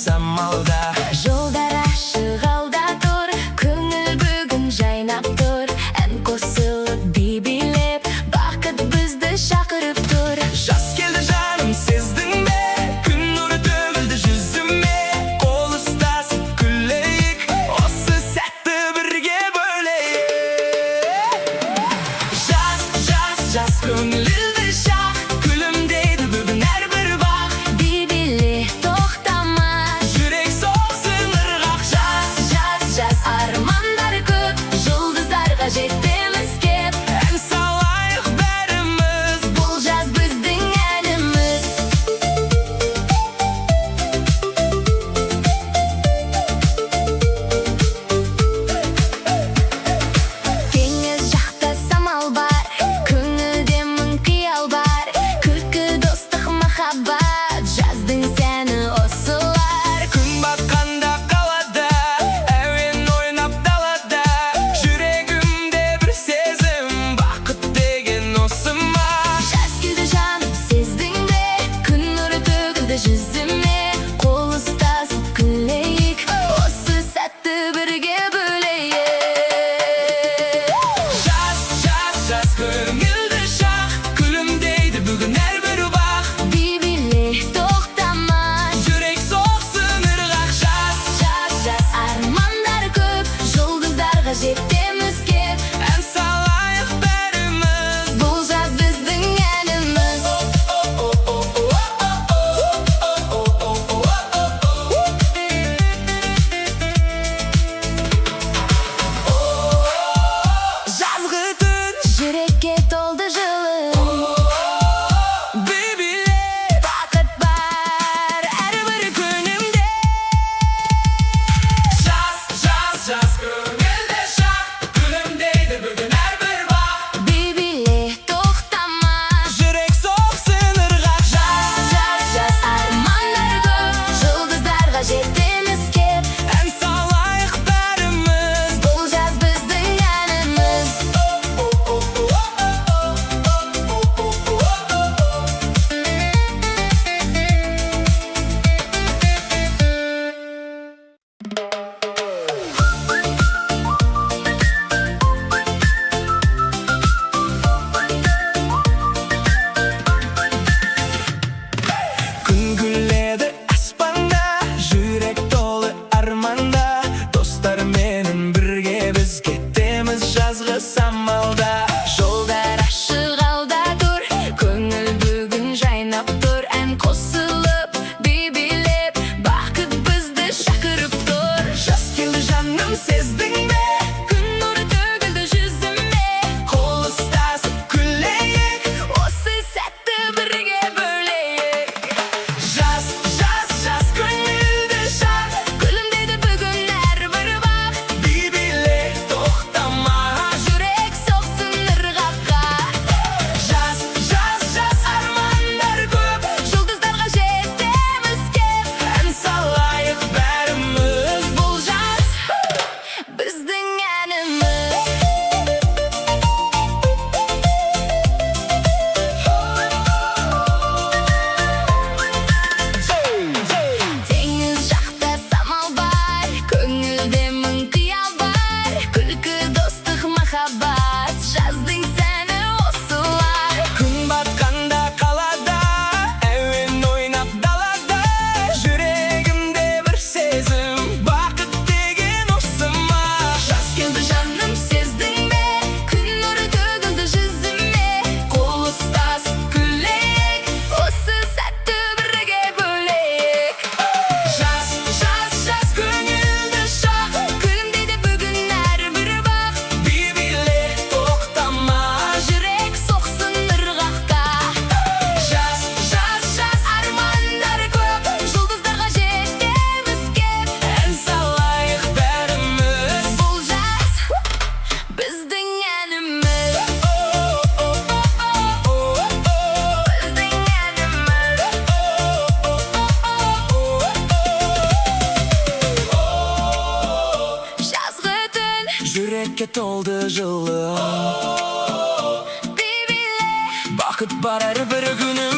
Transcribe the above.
самалда. Жолдар ашық алда тұр, көңіл бүгін жайнап тұр. Ән қосылып би билеп, бақыт бізді шақырып тұр. Жас келді жаным, сездің бе? Күн нұры төгілді жүзіме. Қол ұстасып күлейік, осы сәтті бірге бөлейік. Жас, жас, жас көңілді шақ, күлімдейді бүгін әрбір бақ. Би биле, тоқтама, Жүрек соқсын ырғақ. жас, жас, жас армандар көп, жұлдыздарға жетеміз кеп. Ән салайық бәріміз, Бұл жаз біздің әніміз. Теңіз жақта самал бар, көңілде мың қиял бар. Күлкі, достық, махаббат, жаздың сәні осылар. күн батқанда қалада, әуен ойнап далада. Жүрегімде бір сезім, бақыт деген осы ма? Жас келді жаным, сездің бе? Күн нұры төгілді жүзіме. Қол ұстасып күлейік, осы сәтті бірге бөлейік. Жас, жас, жас көңілді шақ, күлімдейді бүгін әрбір бақ. Би биле, тоқтама, Жүрек соқсын ырғақ. Жас, жас, жас армандар көп, жұлдыздарға жетеміз кеп. ән салайық бәріміз. Бұл жаз біздің әніміз. Жазғы түн, Жүрекке толды жылы, бейбіле, бақыт бар әрбір күнімде. жас, жас, жас көңілді шақ, күлімдейді бүгін әрбір бақ. Би биле, тоқтама, Жүрек соқсын ырғақ. жас, жас армандар көп, жұлдыздарға жетеміз кеп. Ән салайық бәріміз. Бұл жаз біздің әніміз. Күн гүлдеді аспанда, жүрек толы арманда. Достарменен бірге біз кетеміз жазғы самалда. Жолдар ашық алда тұр, көңіл бүгін жайнап тұр. Ән қосылып би билеп, бақыт бізді шақырып тұр. Жас келді жаным, сездің бе? Күн нұры төгілді жүзіме. Қол ұстасып күлейік, Осы сәтті бірге бөлейік. жас, жас, жас көңілді шақ. Күлімдейді бүгін әрбір бақ. Би биле, тоқтама. Жүрек соқсын ырғаққа. Жас, жас, жас армандар көп, Жұлдыздарға жетеміз кеп. ән салайық бәріміз. Бұл жаз біздің әніміз. Теңіз жақта самал бар, көңілде мың қиял бар. Күлкі, достық, махаббат, жаздың сәні осылар. Күн батқанда қалада, әуен ойнап далада. Жүрегімде бір сезім, бақыт деген осы ма? Жас келді жаным, сездің бе? Күн нұры төгілді жүзіме. Қол ұстасып күлейік, осы сәтті бірге бөлейік. Жас, жас, жас көңілді шақ, Күлімдейді бүгін әрбір бақ. би биле, тоқтама. Жүрек соқсын ырғаққа. Жас, жас, жас Армандар көп, жұлдыздарға жетеміз кеп. ән салайық бәріміз. Бұл жаз біздің әніміз. Біздің әніміз. Жазғы түн, Жүрекке толды жылы, би биле, бақыт бар әрбір күнім.